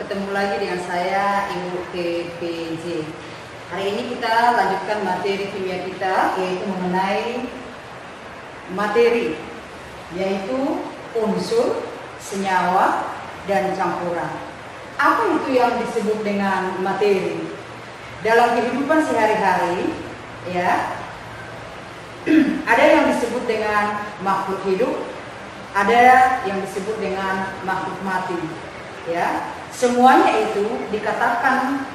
ketemu lagi dengan saya Ibu TPJ. Hari ini kita lanjutkan materi kimia kita, yaitu mengenai materi, yaitu unsur, senyawa, dan campuran. Apa itu yang disebut dengan materi? Dalam kehidupan sehari-hari, ya, ada yang disebut dengan makhluk hidup, ada yang disebut dengan makhluk mati, ya. Semuanya itu dikatakan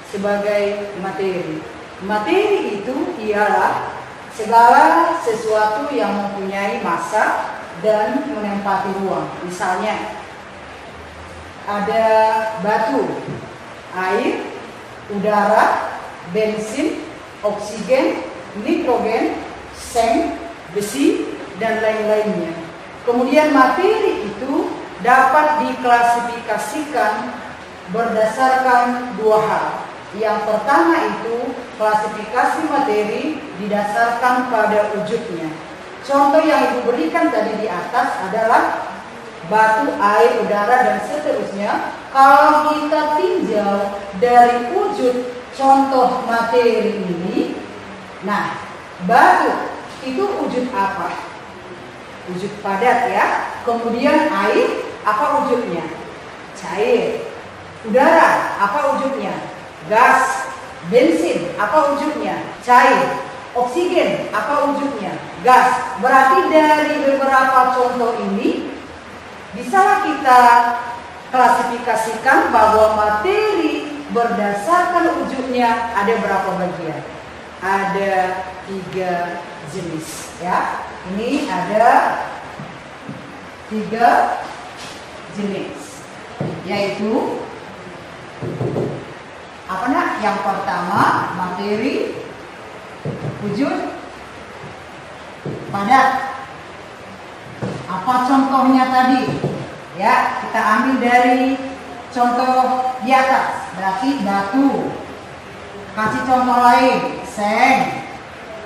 sebagai materi. Materi itu ialah segala sesuatu yang mempunyai massa dan menempati ruang. Misalnya ada batu, air, udara, bensin, oksigen, nitrogen, seng, besi, dan lain-lainnya. Kemudian materi itu dapat diklasifikasikan berdasarkan dua hal. Yang pertama itu klasifikasi materi didasarkan pada wujudnya. Contoh yang Ibu berikan tadi di atas adalah batu, air, udara, dan seterusnya. Kalau kita tinjau dari wujud contoh materi ini, nah, batu itu wujud apa? Wujud padat, ya. Kemudian air, apa wujudnya? Cair. Udara, apa wujudnya? Gas. Bensin, apa wujudnya? Cair. Oksigen, apa wujudnya? Gas. Berarti dari beberapa contoh ini bisalah kita klasifikasikan bahwa materi berdasarkan wujudnya ada berapa bagian? Ada 3 jenis, ya. Ini ada 3 jenis, yaitu apa nak? Yang pertama materi wujud padat. Apa contohnya tadi? Ya, kita ambil dari contoh di atas, berarti batu. Kasih contoh lain, seng,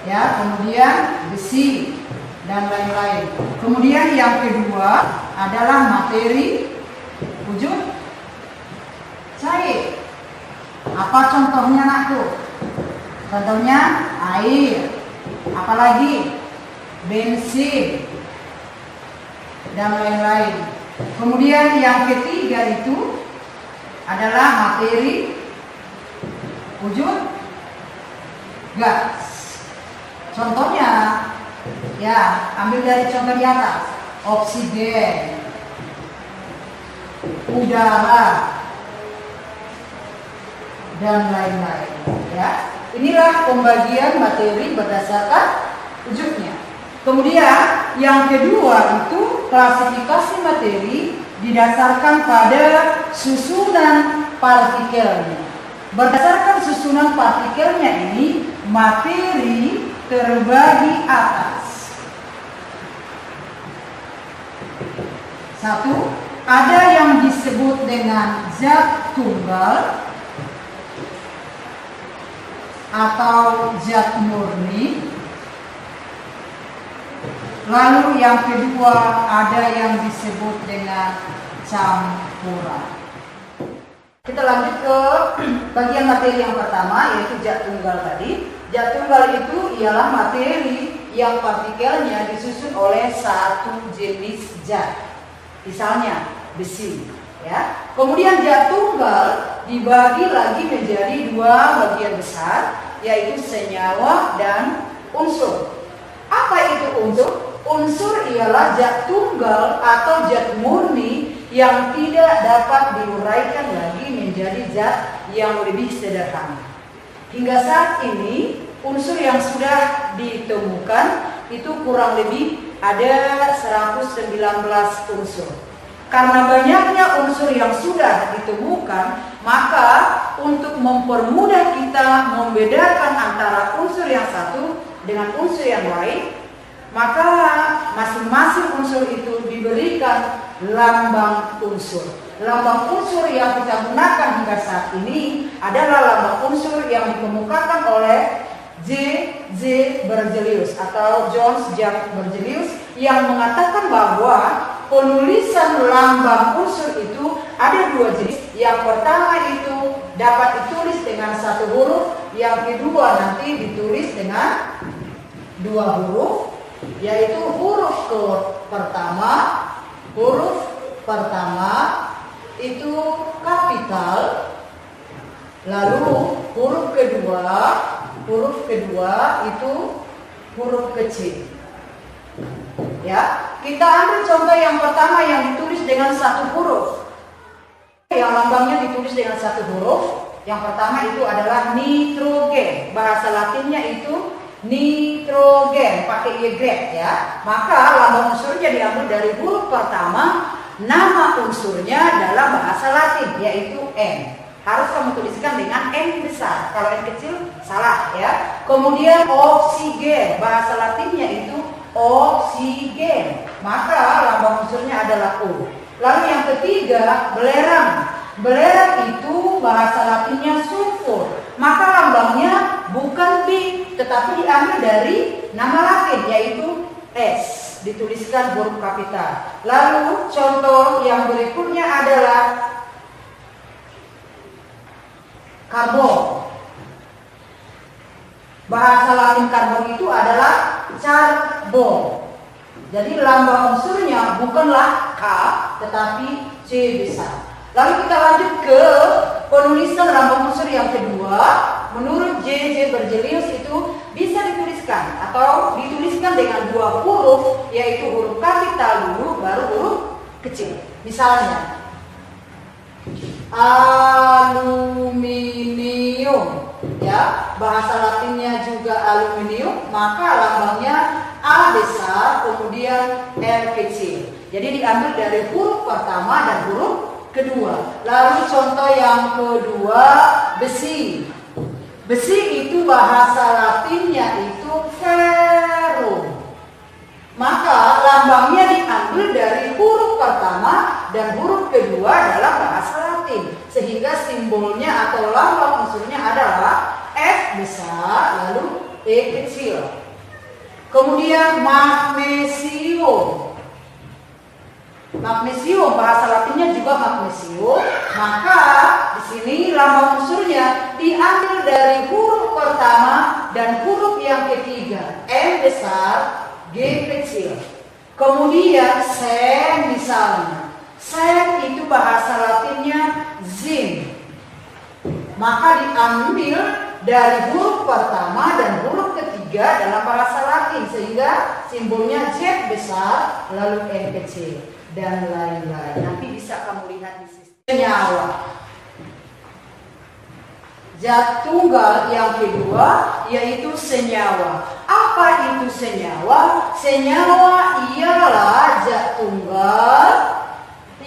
ya, kemudian besi, dan lain-lain. Kemudian yang kedua adalah materi wujud cair. Apa contohnya nakku? Contohnya air, apalagi bensin, dan lain-lain. Kemudian yang ketiga itu adalah materi wujud gas. Contohnya, ya, ambil dari contoh di atas, oksigen, udara, dan lain-lain, ya. Inilah pembagian materi berdasarkan wujudnya. Kemudian yang kedua itu klasifikasi materi didasarkan pada susunan partikelnya. Berdasarkan susunan partikelnya ini, materi terbagi atas. 1. Ada yang disebut dengan zat tunggal atau zat murni. Lalu yang kedua ada yang disebut dengan campuran. Kita lanjut ke bagian materi yang pertama, yaitu zat tunggal tadi. Zat tunggal itu ialah materi yang partikelnya disusun oleh satu jenis zat. Misalnya besi, ya. Kemudian zat tunggal dibagi lagi menjadi 2 bagian besar, yaitu senyawa dan unsur. Apa itu unsur? Unsur ialah zat tunggal atau zat murni yang tidak dapat diuraikan lagi menjadi zat yang lebih sederhana. Hingga saat ini unsur yang sudah ditemukan itu kurang lebih ada 119 unsur. Karena banyaknya unsur yang sudah ditemukan, maka untuk mempermudah kita membedakan antara unsur yang satu dengan unsur yang lain, maka masing-masing unsur itu diberikan lambang unsur. Lambang unsur yang kita gunakan hingga saat ini adalah lambang unsur yang dikemukakan oleh J. Berzelius atau John Jacob Berzelius, yang mengatakan bahwa penulisan lambang unsur itu ada 2 jenis, yang pertama itu dapat ditulis dengan satu huruf, yang kedua nanti ditulis dengan dua huruf, yaitu huruf pertama itu kapital, lalu huruf kedua itu huruf kecil. Ya, kita ambil contoh yang pertama yang ditulis dengan satu huruf, yang lambangnya ditulis dengan satu huruf. Yang pertama itu adalah nitrogen, bahasa Latinnya itu nitrogen, pakai Y ya. Maka lambang unsurnya diambil dari huruf pertama, nama unsurnya dalam bahasa Latin yaitu N. Harus kamu tuliskan dengan N besar, kalau N kecil salah ya. Kemudian oksigen, bahasa Latinnya itu oksigen, maka lambang unsurnya adalah O. Lalu yang ketiga, belerang. Belerang itu bahasa Latinnya sulfur, maka lambangnya bukan B, tetapi diambil dari nama Latin yaitu S, dituliskan huruf kapital. Lalu contoh yang berikutnya adalah karbon. Bahasa Latin karbon itu adalah carbon. Jadi lambang unsurnya bukanlah K, tetapi C besar. Lalu kita lanjut ke penulisan lambang unsur yang kedua. Menurut JJ Berzelius itu bisa dituliskan atau dituliskan dengan dua huruf, yaitu huruf kapital dulu baru huruf kecil. Misalnya aluminium, ya, bahasa Latinnya juga aluminium, maka lambangnya A besar kemudian R kecil. Jadi diambil dari huruf pertama dan huruf kedua. Lalu contoh yang kedua, besi. Besi itu bahasa Latinnya itu ferrum. Maka lambangnya diambil dari huruf pertama dan huruf kedua dalam bahasa Latin, sehingga simbolnya atau lambang unsurnya adalah F besar lalu E kecil. Kemudian magnesium. Magnesium bahasa Latinnya juga magnesium, maka di sini lambang unsurnya diambil dari huruf pertama dan huruf yang ketiga, M besar, G kecil. Kemudian sen misalnya, sen itu bahasa Latinnya zinc, maka diambil dari huruf pertama dan huruf ketiga dalam bahasa Latin, sehingga simbolnya Z besar lalu N kecil dan lain-lain. Nanti bisa kamu lihat di sisi senyawa. Zat tunggal yang kedua yaitu senyawa. Apa itu senyawa? Senyawa ialah zat tunggal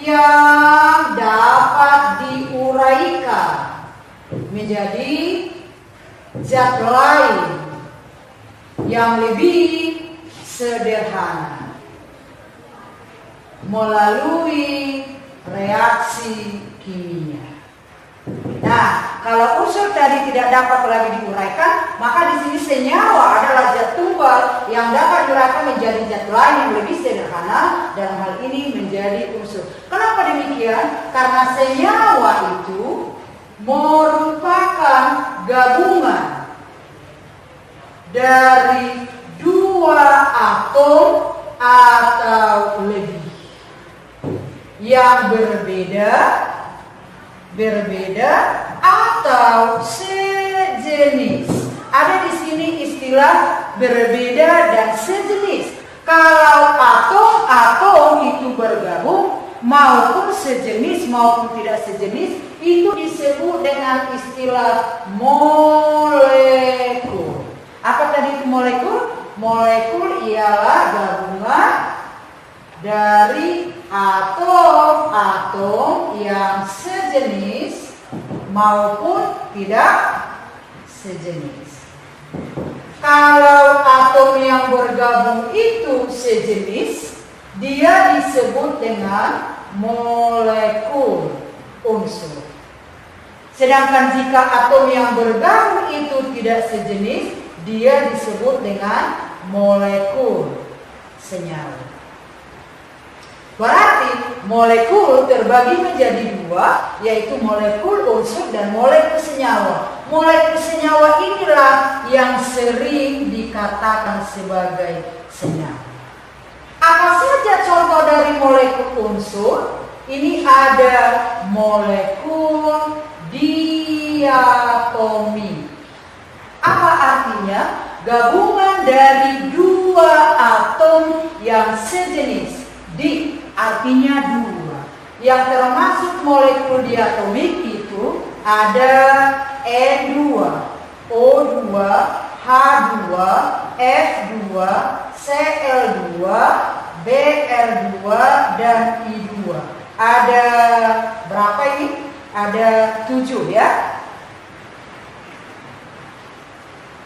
yang dapat diuraikan menjadi zat lain yang lebih sederhana melalui reaksi kimia. Nah, kalau unsur tadi tidak dapat lagi diuraikan, maka di sini senyawa adalah zat tunggal yang dapat diuraikan menjadi zat lain yang lebih sederhana, dalam hal ini menjadi unsur. Kenapa demikian? Karena senyawa itu merupakan gabungan dari dua atom atau lebih yang berbeda atau sejenis. Ada di sini istilah berbeda dan sejenis. Kalau atom itu bergabung maupun sejenis maupun tidak sejenis, itu disebut dengan istilah molekul. Apa tadi itu molekul? Molekul ialah gabungan dari atom-atom yang sejenis maupun tidak sejenis. Kalau atom yang bergabung itu sejenis, dia disebut dengan molekul unsur. Sedangkan jika atom yang bergabung itu tidak sejenis, dia disebut dengan molekul senyawa. Berarti molekul terbagi menjadi dua, yaitu molekul unsur dan molekul senyawa. Molekul senyawa inilah yang sering dikatakan sebagai senyawa. Apa saja contoh dari molekul unsur? Ini ada molekul diatomi. Apa artinya? Gabungan dari dua atom yang sejenis. Di artinya dua. Yang termasuk molekul diatomik itu ada N2, O2, H2, F2, Cl2, Br2, dan I2. Ada berapa ini? Ada 7 ya.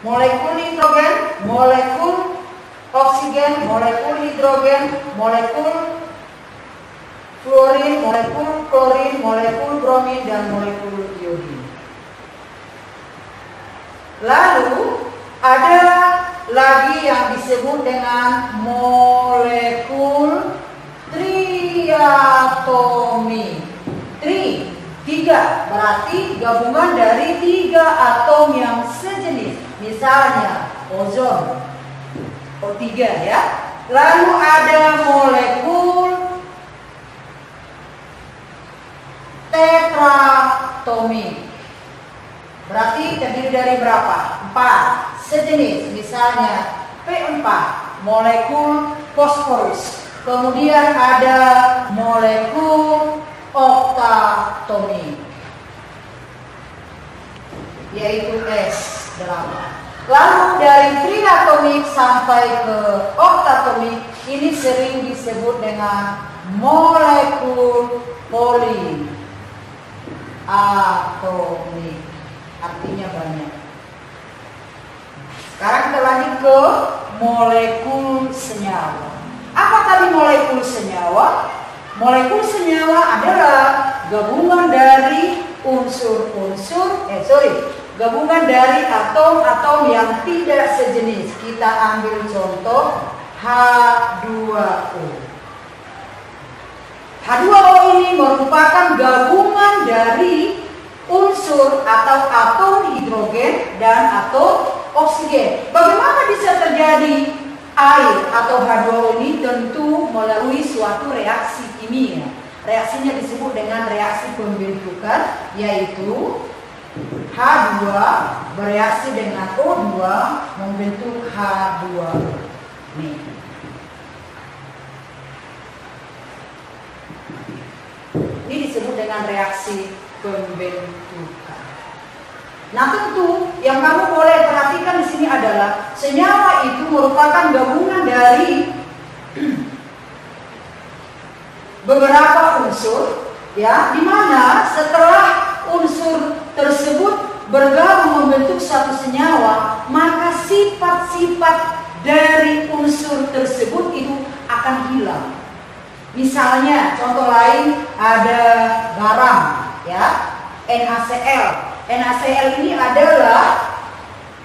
Molekul nitrogen, molekul oksigen, molekul hidrogen, molekul fluorin, molekul klorin, molekul bromin, dan molekul iodin. Lalu ada lagi yang disebut dengan molekul triatomi. Tiga, berarti gabungan dari 3 atom yang sejenis. Misalnya ozon, O3 ya. Lalu ada molekul tetratomi. Berarti terdiri dari berapa? 4 sejenis. Misalnya P4, molekul fosforus. Kemudian ada molekul oktatomi, yaitu S8. Lalu dari triatomik sampai ke oktatomik ini sering disebut dengan molekul poliatomik, artinya banyak. Sekarang kita lanjut ke molekul senyawa. Apa tadi molekul senyawa? Molekul senyawa adalah gabungan dari gabungan dari atom-atom yang tidak sejenis. Kita ambil contoh H2O. H2O ini merupakan gabungan dari unsur atau atom hidrogen dan atom oksigen. Bagaimana bisa terjadi air atau H2O ini? Tentu melalui suatu reaksi kimia. Reaksinya disebut dengan reaksi pembentukan, yaitu H2 bereaksi dengan O2 membentuk H2O. Nih. Ini disebut dengan reaksi pembentukan. Nah, tentu yang kamu boleh perhatikan di sini adalah senyawa itu merupakan gabungan dari beberapa unsur, ya, di mana setelah unsur tersebut bergabung membentuk satu senyawa, maka sifat-sifat dari unsur tersebut itu akan hilang. Misalnya, contoh lain ada garam, ya, NaCl. NaCl ini adalah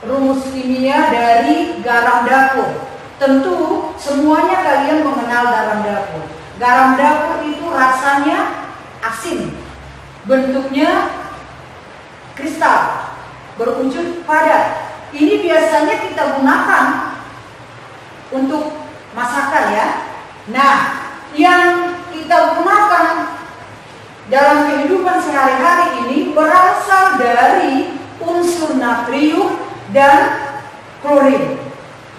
rumus kimia dari garam dapur. Tentu semuanya kalian mengenal garam dapur. Garam dapur itu rasanya asin, bentuknya kristal, berwujud padat. Ini biasanya kita gunakan untuk masakan ya. Nah, yang kita gunakan dalam kehidupan sehari-hari ini berasal dari unsur natrium dan klorin.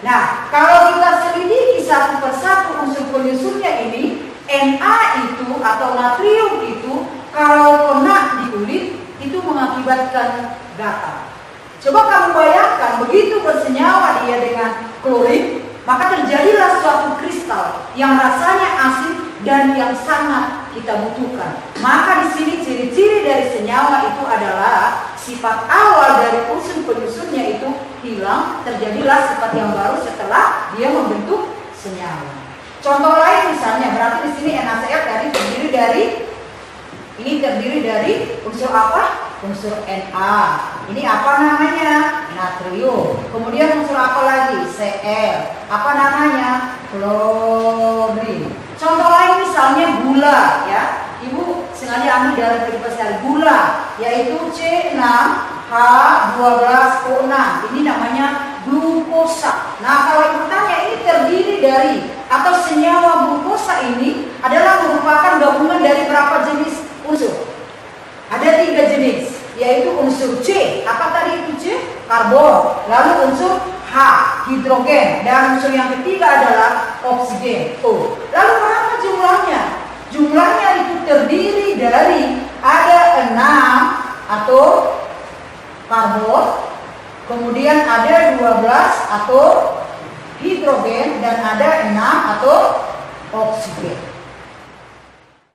Nah, kalau kita selidiki satu persatu unsur penyusunnya ini, Na itu atau natrium itu kalau kena di kulit itu mengakibatkan gatal. Coba kamu bayangkan, begitu bersenyawa dia dengan klorin, maka terjadilah suatu kristal yang rasanya asin dan yang sangat kita butuhkan. Maka di sini ciri-ciri dari senyawa itu adalah sifat awal dari unsur penyusunnya itu hilang, terjadilah sifat yang baru setelah dia membentuk senyawa. Contoh lain misalnya, berarti di sini NaCl terdiri dari unsur apa? Unsur Na. Ini apa namanya? Natrium. Kemudian unsur apa lagi? Cl. Apa namanya? Klorin. Contoh lain misalnya gula, ya. jumlah, yaitu C6H12O6. Ini namanya glukosa. Nah, kalau yang bertanya ini terdiri dari atau senyawa glukosa ini adalah merupakan gabungan dari berapa jenis unsur? Ada 3 jenis, yaitu unsur C. Apa tadi itu C? Karbon. Lalu unsur H, hidrogen. Dan unsur yang ketiga adalah oksigen, O. Lalu berapa jumlahnya? Jumlahnya itu terdiri dari ada 6 atau karbon, kemudian ada 12 atau hidrogen, dan ada 6 atau oksigen.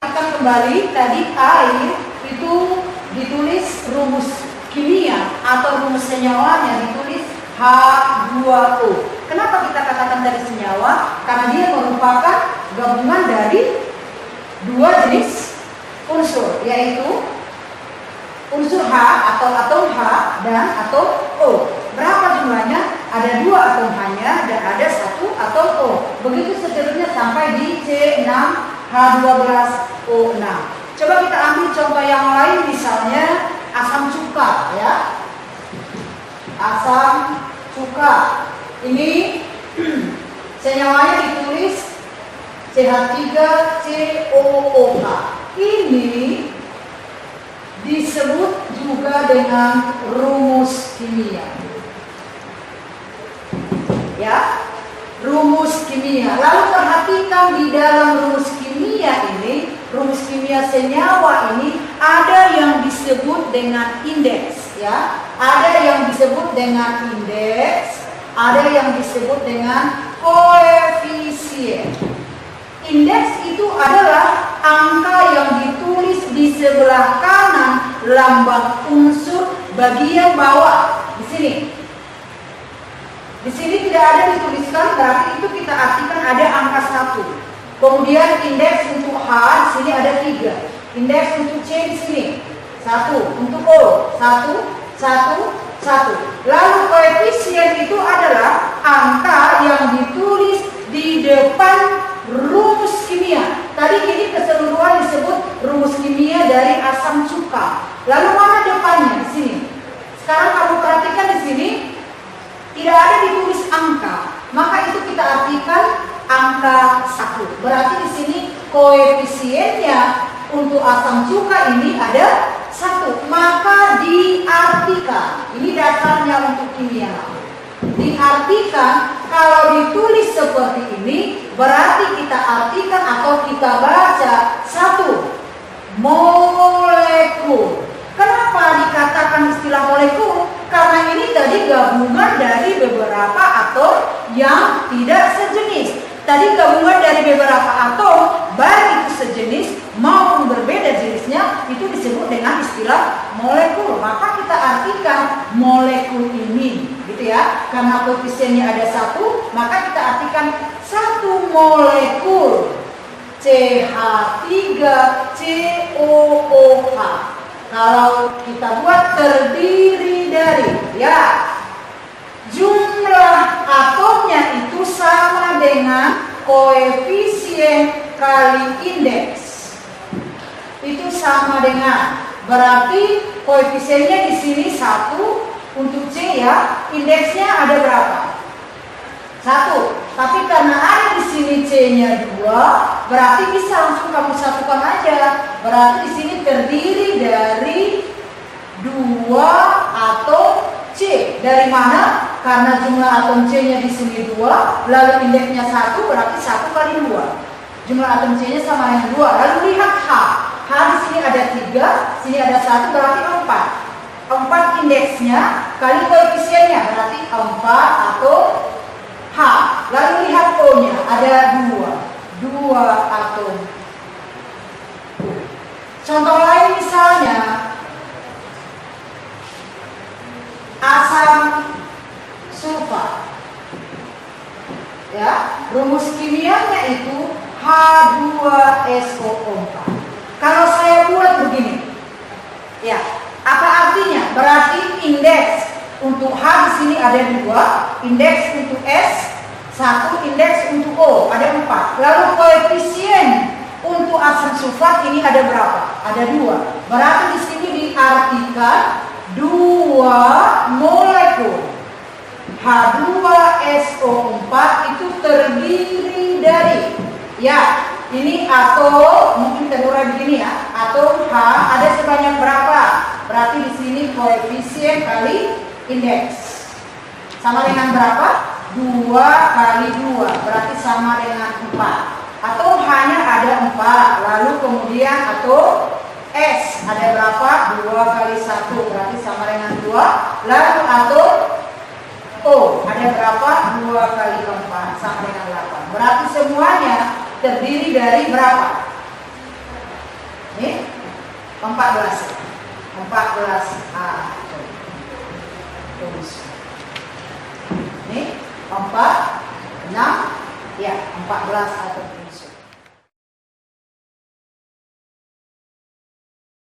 Akan kembali tadi air itu ditulis rumus kimia atau rumus senyawanya ditulis H2O. Kenapa kita katakan dari senyawa? Karena dia merupakan gabungan dari 2 jenis unsur, yaitu unsur H atau atom H dan atom O. Berapa jumlahnya? Ada 2 atom H-nya dan ada 1 atom O. Begitu seterusnya sampai di C6H12O6. Coba kita ambil contoh yang lain, misalnya asam cuka, ya. Asam cuka. Ini senyawanya ditulis CH3COOH. Ini disebut juga dengan rumus kimia. Ya, rumus kimia. Lalu perhatikan di dalam rumus kimia ini, rumus kimia senyawa ini ada yang disebut dengan indeks, ya. Ada yang disebut dengan indeks, ada yang disebut dengan koefisien. Indeks itu adalah angka yang ditulis di sebelah kanan lambang unsur bagian bawah. Di sini. Di sini tidak ada dituliskan, berarti itu kita artikan ada angka 1. Kemudian indeks untuk H di sini ada 3. Indeks untuk C di sini 1. Untuk O 1, 1, 1. Lalu koefisien itu adalah angka yang ditulis di depan rumus kimia. Tadi ini keseluruhan disebut rumus kimia dari asam cuka. Lalu mana depannya? Di sini. Sekarang kamu perhatikan di sini tidak ada ditulis angka. Maka itu kita artikan angka 1. Berarti di sini koefisiennya untuk asam cuka ini ada 1. Maka diartikan, ini dasarnya untuk kimia. Diartikan kalau ditulis seperti ini berarti kita artikan atau kita baca 1 molekul. Kenapa dikatakan istilah molekul? Karena ini tadi gabungan dari beberapa atom yang tidak sejenis. Tadi gabungan dari beberapa atom, baik itu sejenis maupun berbeda jenisnya, itu disebut dengan istilah molekul. Maka kita artikan molekul ini, gitu ya. Karena koefisiennya ada 1, maka kita artikan 1 molekul CH3COOH. Kalau kita buat terdiri dari, ya, jumlah atomnya itu sama dengan koefisien kali indeks. Itu sama dengan, berarti koefisiennya di sini 1 untuk C, ya. Indeksnya ada berapa? 1. Tapi karena ada di sini C-nya 2, berarti bisa langsung kamu satukan aja. Berarti di sini terdiri dari 2 atom C. Dari mana? Karena jumlah atom C-nya di sini 2, lalu indeksnya 1, berarti 1 kali 2. Jumlah atom C-nya sama dengan 2. Lalu lihat H. H di sini ada 3, sini ada 1, berarti 4. 4 indeksnya kali koefisiennya, berarti 4 atau H. Lalu lihat O-nya, ada 2 atom. Contoh lain misalnya asam sulfat. Ya, rumus kimianya itu H2SO4. Kalau saya buat begini, ya, apa artinya? Berarti indeks untuk H di sini ada 2, indeks untuk S 1, indeks untuk O ada 4. Lalu koefisien untuk asam sulfat ini ada berapa? Ada 2. Berarti di sini diartikan 2 molekul H2SO4 itu terdiri dari, ya, ini atom, mungkin terurai begini ya, atom H ada sebanyak berapa? Berarti di sini koefisien kali indeks. Sama dengan berapa? 2 kali 2, berarti sama dengan 4. Atom H-nya ada 4, lalu kemudian atom S ada berapa? 2 kali 1, berarti sama dengan 2. Lalu atom O ada berapa? 2 kali 4 sama dengan 8. Berarti semuanya terdiri dari berapa? Ini 14. 14 atom. Ini 4, 6, ya 14 atom unsur.